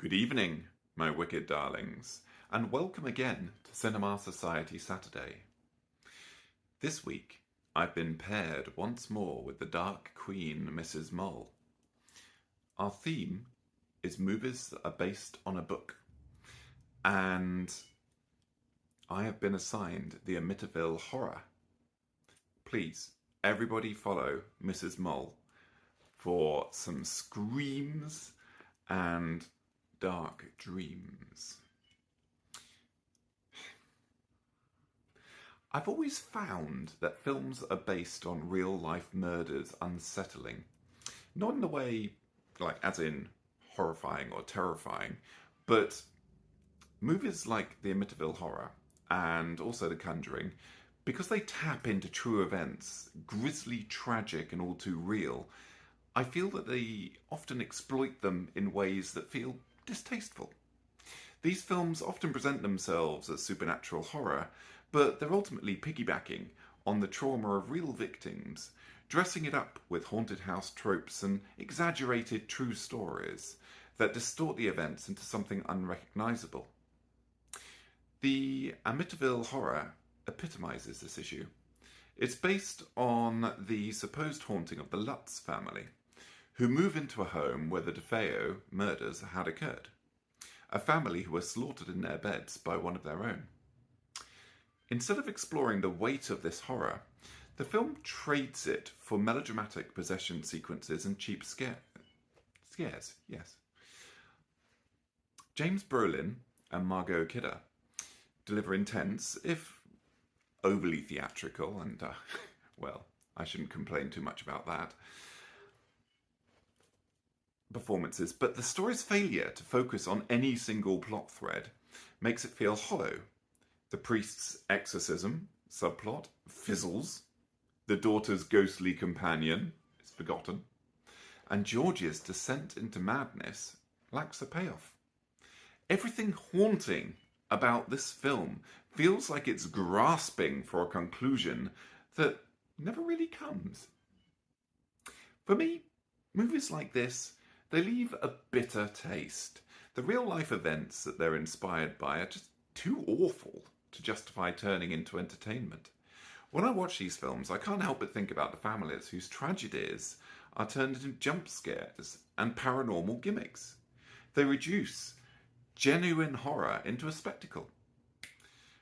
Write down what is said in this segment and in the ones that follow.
Good evening, my wicked darlings, and welcome again to Cinema Society Saturday. This week, I've been paired once more with the Dark Queen, Mrs. Mole. Our theme is movies that are based on a book, and I have been assigned the Amityville Horror. Please, everybody follow Mrs. Mole for some screams and dark dreams. I've always found that films that are based on real-life murders unsettling. Not in the way, like, as in horrifying or terrifying, but movies like The Amityville Horror and also The Conjuring, because they tap into true events, grisly, tragic, and all too real, I feel that they often exploit them in ways that feel distasteful. These films often present themselves as supernatural horror, but they're ultimately piggybacking on the trauma of real victims, dressing it up with haunted house tropes and exaggerated true stories that distort the events into something unrecognizable. The Amityville Horror epitomizes this issue. It's based on the supposed haunting of the Lutz family, who move into a home where the DeFeo murders had occurred. A family who were slaughtered in their beds by one of their own. Instead of exploring the weight of this horror, the film trades it for melodramatic possession sequences and cheap scares. Yes. James Brolin and Margot Kidder deliver intense, if overly theatrical, and, well, I shouldn't complain too much about that, performances, but the story's failure to focus on any single plot thread makes it feel hollow. The priest's exorcism subplot fizzles, the daughter's ghostly companion is forgotten, and George's descent into madness lacks a payoff. Everything haunting about this film feels like it's grasping for a conclusion that never really comes. For me, movies like this, they leave a bitter taste. The real-life events that they're inspired by are just too awful to justify turning into entertainment. When I watch these films, I can't help but think about the families whose tragedies are turned into jump scares and paranormal gimmicks. They reduce genuine horror into a spectacle,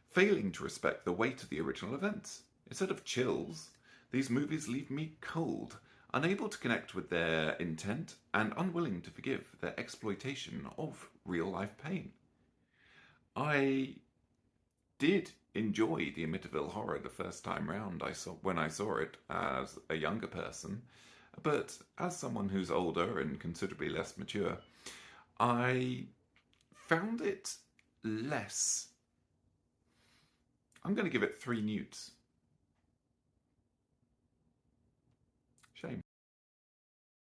failing to respect the weight of the original events. Instead of chills, these movies leave me cold, unable to connect with their intent and unwilling to forgive their exploitation of real-life pain. I did enjoy the Amityville Horror the first time round when I saw it as a younger person, but as someone who's older and considerably less mature, I found it less. I'm going to give it 3 newts.